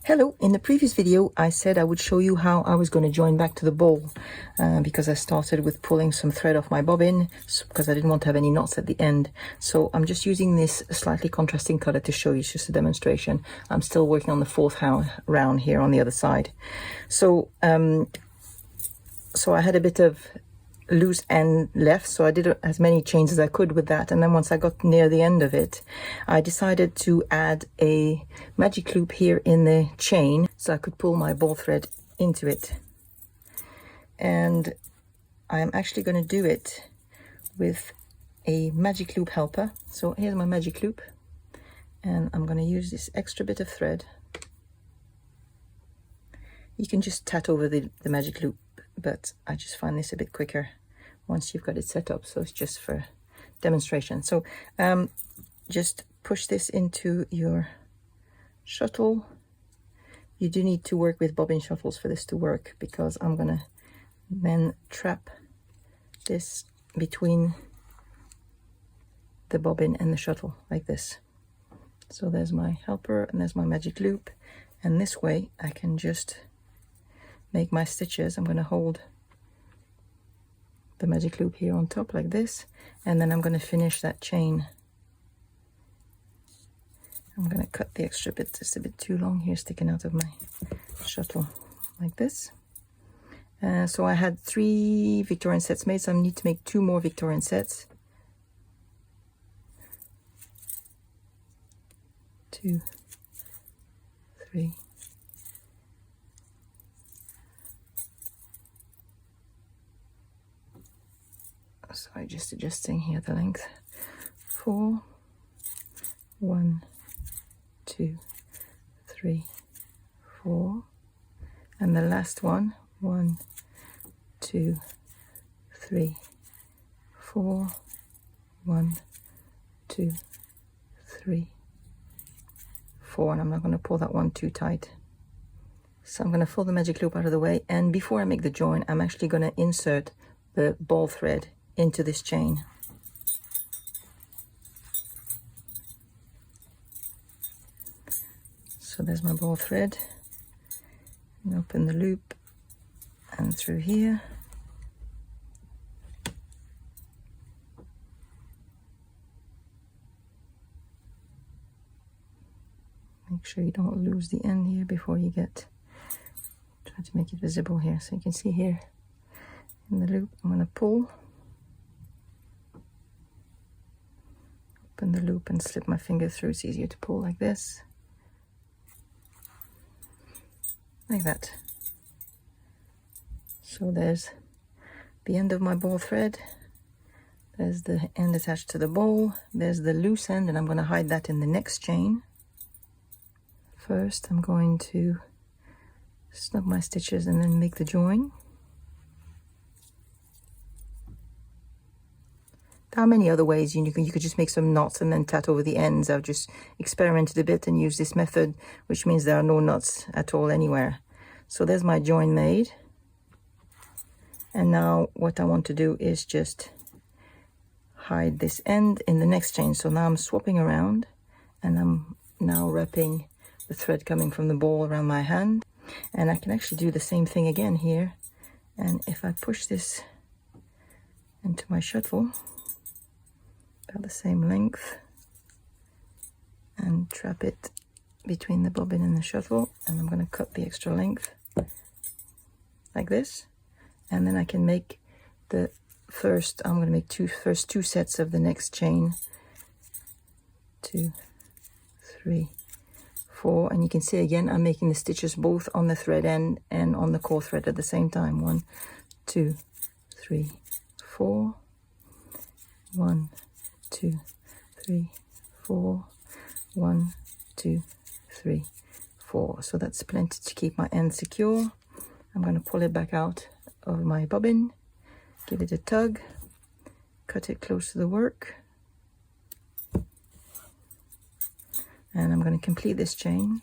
Hello, in the previous video I said I would show you how I was going to join back to the ball because I started with pulling some thread off my bobbin because I didn't want to have any knots at the end. So I'm just using this slightly contrasting color to show you. It's just a demonstration. I'm still working on the fourth round here on the other side. So I had a bit of loose end left, so I did as many chains as I could with that, and then once I got near the end of it I decided to add a magic loop here in the chain so I could pull my ball thread into it. And I'm actually going to do it with a magic loop helper. So here's my magic loop, and I'm going to use this extra bit of thread. You can just tat over the magic loop, but I just find this a bit quicker once you've got it set up, so it's just for demonstration. So just push this into your shuttle. You do need to work with bobbin shuttles for this to work, because I'm gonna then trap this between the bobbin and the shuttle like this. So there's my helper and there's my magic loop, and this way I can just make my stitches. I'm going to hold the magic loop here on top like this, and then I'm going to finish that chain. I'm going to cut the extra bit, it's a bit too long here sticking out of my shuttle like this. So I had 3 Victorian sets made, so I need to make 2 more Victorian sets. 2, 3. Sorry, just adjusting here the length. 4, 1, 2, 3, 4, and the last one, 1, 2, 3, 4, 1, 2, 3, 4, and I'm not going to pull that one too tight. So I'm going to pull the magic loop out of the way, and before I make the join, I'm actually going to insert the ball thread into this chain. So there's my ball thread, and open the loop and through here. Make sure you don't lose the end here before you get, try to make it visible here so you can see here in the loop. I'm going to pull, open the loop and slip my finger through. It's easier to pull like this, like that. So there's the end of my ball thread, there's the end attached to the ball, there's the loose end, and I'm going to hide that in the next chain. First I'm going to snug my stitches and then make the join. There are many other ways. You could just make some knots and then tat over the ends. I've just experimented a bit and used this method, which means there are no knots at all anywhere. So there's my join made. And now what I want to do is just hide this end in the next chain. So now I'm swapping around, and I'm now wrapping the thread coming from the ball around my hand. And I can actually do the same thing again here. And if I push this into my shuttle, about the same length, and trap it between the bobbin and the shuttle, and I'm going to cut the extra length like this, and then I can make the first, I'm going to make first two sets of the next chain. 2, 3, 4, and you can see again I'm making the stitches both on the thread end and on the core thread at the same time. 1, 2, 3, 4, 1, 2, 3, 4, 1, 2, 3, 4. So that's plenty to keep my end secure. I'm going to pull it back out of my bobbin, give it a tug, cut it close to the work, and I'm going to complete this chain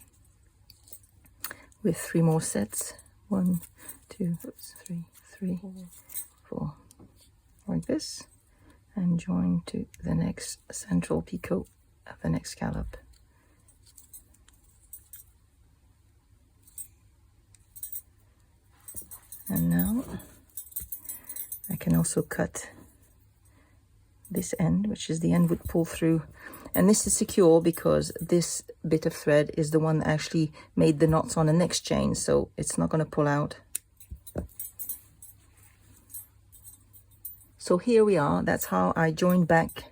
with 3 more sets. 1, 2, 3, 3, 4, like this, and join to the next central picot of the next scallop. And now I can also cut this end, which is the end would pull through. And this is secure because this bit of thread is the one that actually made the knots on the next chain, so it's not going to pull out. So here we are. That's how I joined back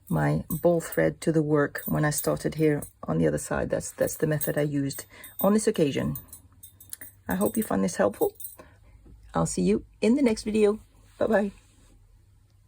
my ball thread to the work when I started here on the other side. That's the method I used on this occasion. I hope you find this helpful. I'll see you in the next video. Bye-bye.